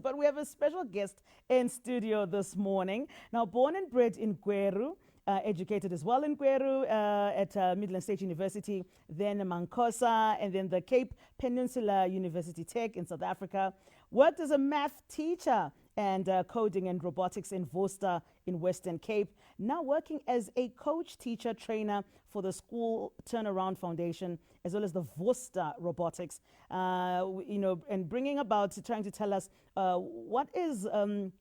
but we have a special guest in studio this morning. Now, born and bred in Gweru, educated as well in Gweru at Midland State University, then Mankosa, and then the Cape Peninsula University Tech in South Africa. Worked as a math teacher and coding and robotics in Worcester in Western Cape. Now working as a coach, teacher, trainer for the School Turnaround Foundation, as well as the Worcester Robotics. And bringing about, trying to tell us what is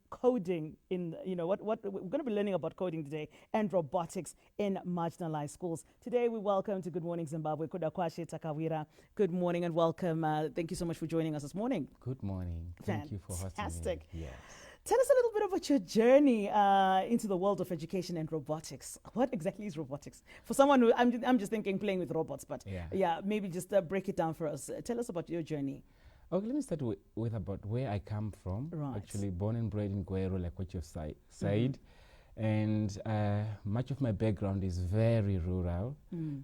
coding in, what we're going to be learning about coding today and robotics in marginalized schools. Today we welcome to Good Morning Zimbabwe, Kudakwashe Takawira. Good morning and welcome. Thank you so much for joining us this morning. Good morning. Thank you for hosting me. Fantastic. Yes. Tell us a little bit about your journey into the world of education and robotics. What exactly is robotics? For someone who, I'm just thinking playing with robots, but maybe just break it down for us. Tell us about your journey. Okay, let me start with about where I come from. Right. Actually, born and bred in Gweru, like what you've said. And much of my background is very rural.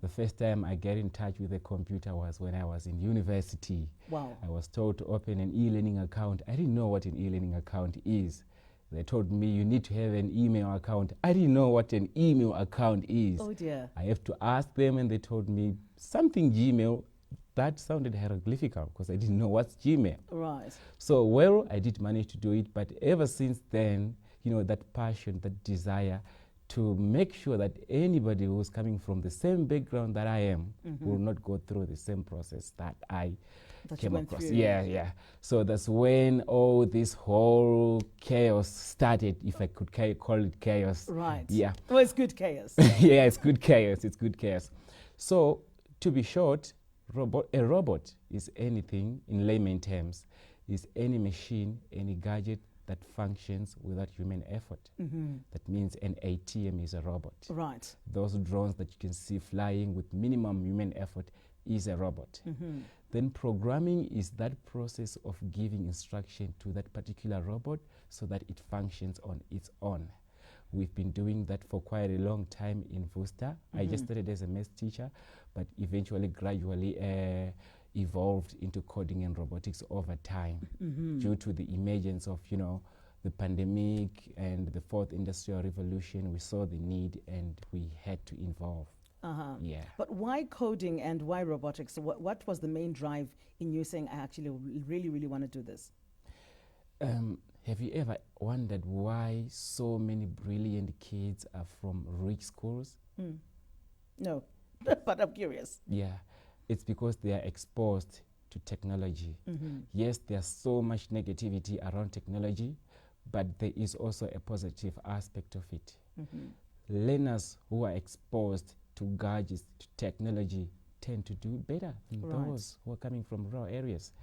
The first time I get in touch with a computer was when I was in university. Wow. I was told to open an e-learning account. I didn't know what an e-learning account is. They told me you need to have an email account. I didn't know what an email account is. Oh dear. I have to ask them, and they told me something Gmail. That sounded hieroglyphical because I didn't know what's Gmail. Right. So, well, I did manage to do it, but ever since then, that passion, that desire to make sure that anybody who's coming from the same background that I am will not go through the same process that I came across. Yeah. So that's when all this whole chaos started, if I could call it chaos. Right. Yeah. Well, it's good chaos. Yeah, it's good chaos. It's good chaos. So, to be short, a robot is anything, in layman terms, is any machine, any gadget that functions without human effort. That means an ATM is a robot. Right. Those drones that you can see flying with minimum human effort is a robot. Then programming is that process of giving instruction to that particular robot so that it functions on its own. We've been doing that for quite a long time in Worcester. I just started as a math teacher, but eventually gradually evolved into coding and robotics over time due to the emergence of, the pandemic and the fourth industrial revolution. We saw the need and we had to evolve. Yeah. But why coding and why robotics? What was the main drive in you saying, I actually really, really want to do this? Have you ever wondered why so many brilliant kids are from rich schools? No, but I'm curious. Yeah, it's because they are exposed to technology. Yes, there's so much negativity around technology, but there is also a positive aspect of it. Learners who are exposed to gadgets, to technology, tend to do better than those who are coming from rural areas.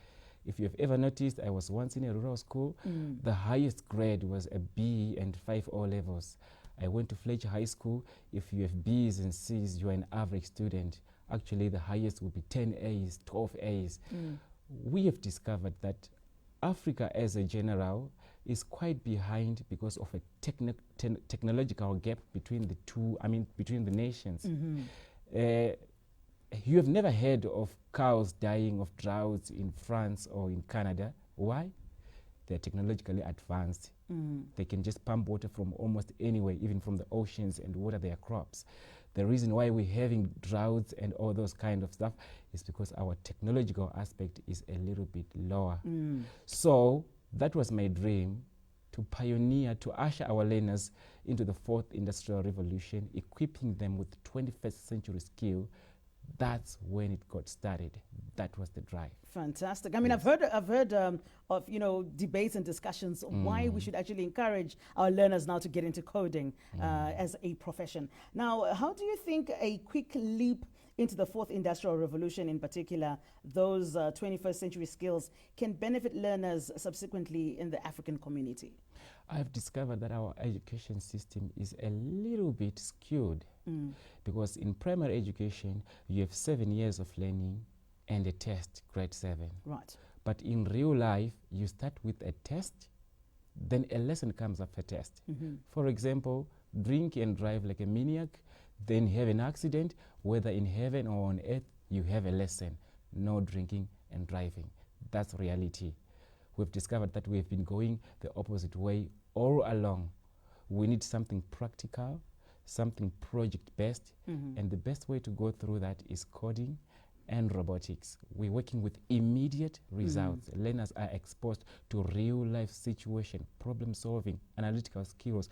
If you've ever noticed, I was once in a rural school. The highest grade was a B and 5 O levels. I went to Fletcher High School. If you have B's and C's, you're an average student. Actually, the highest will be 10 A's, 12 A's. We have discovered that Africa as a general is quite behind because of a technological gap between between the nations. You have never heard of cows dying of droughts in France or in Canada. Why? They're technologically advanced. They can just pump water from almost anywhere, even from the oceans, and water their crops. The reason why we're having droughts and all those kind of stuff is because our technological aspect is a little bit lower. So that was my dream, to pioneer, to usher our learners into the fourth industrial revolution, equipping them with 21st century skill. That's when it got started. That was the drive. Fantastic. I mean, yes. I've heard of debates and discussions why we should actually encourage our learners now to get into coding as a profession. Now, how do you think a quick leap into the fourth industrial revolution, in particular, those 21st century skills, can benefit learners subsequently in the African community? I've discovered that our education system is a little bit skewed because in primary education, you have 7 years of learning and a test, grade 7. Right. But in real life, you start with a test, then a lesson comes after test. For example, drink and drive like a maniac, then have an accident, whether in heaven or on earth, you have a lesson. No drinking and driving. That's reality. we've discovered that we've been going the opposite way all along. We need something practical, something project-based, and the best way to go through that is coding and robotics. We're working with immediate results. Learners are exposed to real-life situation, problem-solving, analytical skills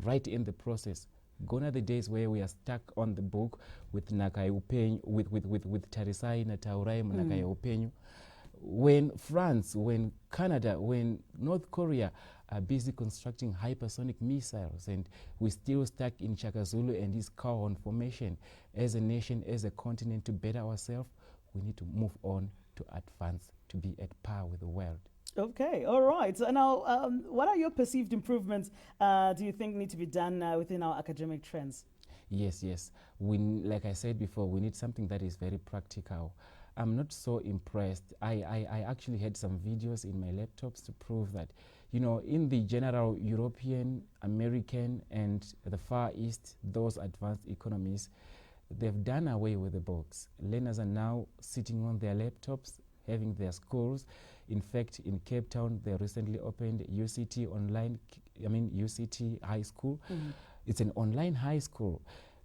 right in the process. Gone are the days where we are stuck on the book with Nakai Upenyu, with Tarisai na Taurai Nakai Upenyu. When France, when Canada, when North Korea are busy constructing hypersonic missiles, and we're still stuck in Shaka Zulu and his Kaon formation, as a nation, as a continent, to better ourselves, we need to move on to advance, to be at par with the world. Okay, all right. So now, what are your perceived improvements do you think need to be done within our academic trends? Yes. Like I said before, we need something that is very practical. I'm not so impressed. I actually had some videos in my laptops to prove that, in the general European, American, and the Far East, those advanced economies, they've done away with the books. Learners are now sitting on their laptops, having their schools. In fact, in Cape Town, they recently opened UCT UCT High School. It's an online high school.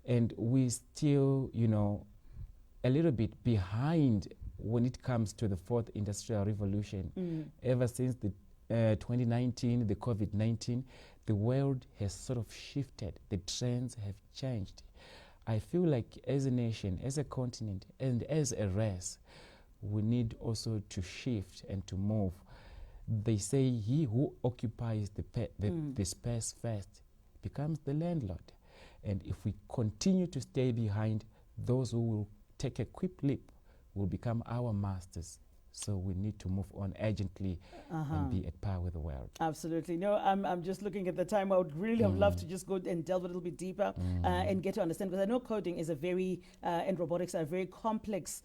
And we still, a little bit behind when it comes to the fourth industrial revolution. Ever since the 2019, the COVID-19, the world has sort of shifted. The trends have changed. I feel like as a nation, as a continent, and as a race, we need also to shift and to move. They say he who occupies the space first becomes the landlord. And if we continue to stay behind, those who will take a quick leap will become our masters. So we need to move on urgently and be at par with the world. Absolutely. No, I'm just looking at the time. I would really have loved to just go and delve a little bit deeper and get to understand, because I know coding is a very, and robotics are a very complex,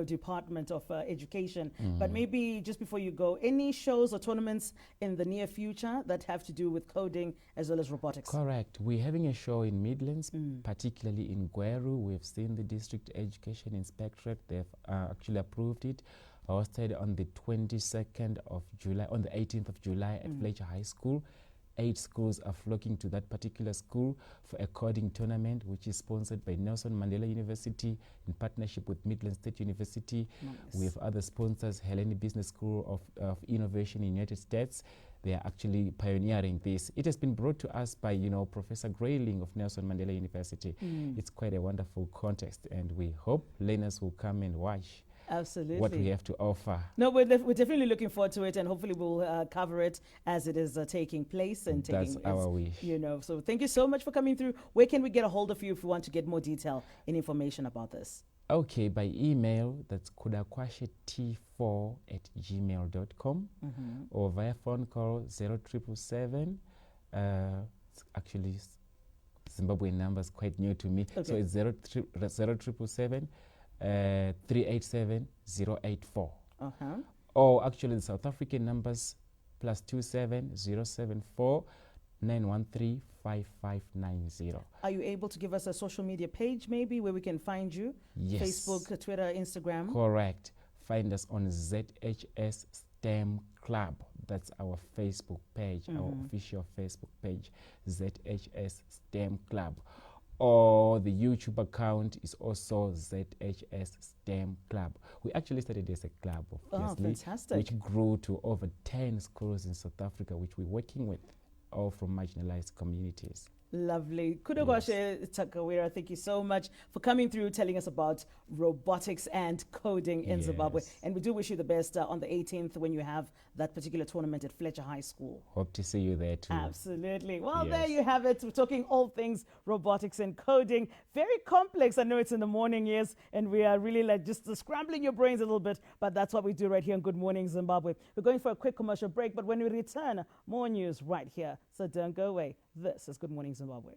department of education. But maybe just before you go, any shows or tournaments in the near future that have to do with coding as well as robotics? Correct. We're having a show in Midlands, particularly in Gweru. We've seen the District Education Inspectorate. They've actually approved it. Hosted on the 22nd of July, on the 18th of July at Fletcher High School. 8 schools are flocking to that particular school for a coding tournament, which is sponsored by Nelson Mandela University in partnership with Midland State University. Nice. We have other sponsors, Helene Business School of Innovation in the United States. They are actually pioneering this. It has been brought to us by, Professor Grayling of Nelson Mandela University. It's quite a wonderful context, and we hope learners will come and watch. Absolutely. What we have to offer. No, we're definitely looking forward to it, and hopefully we'll cover it as it is taking place. And that's our wish. So thank you so much for coming through. Where can we get a hold of you if we want to get more detail and information about this? Okay, by email, that's kudakwashet4@gmail.com, or via phone call 0777. Actually, Zimbabwean number is quite new to me. Okay. So it's 0777. 387-084. Or actually the South African numbers +27 074 913 5590. Are you able to give us a social media page maybe where we can find you? Yes. Facebook, Twitter, Instagram? Correct. Find us on ZHS STEM Club. That's our Facebook page, our official Facebook page, ZHS STEM Club. Or the YouTube account is also ZHS STEM Club. We actually started as a club, obviously, fantastic. Which grew to over 10 schools in South Africa, which we're working with, all from marginalized communities. Lovely. Kudogwashe Takawira, thank you so much for coming through, telling us about robotics and coding in Zimbabwe. And we do wish you the best on the 18th when you have that particular tournament at Fletcher High School. Hope to see you there too. Absolutely. Well, there you have it. We're talking all things robotics and coding. Very complex. I know it's in the morning, yes, and we are really like just scrambling your brains a little bit, but that's what we do right here on Good Morning Zimbabwe. We're going for a quick commercial break, but when we return, more news right here. So don't go away. This is Good Morning Zimbabwe.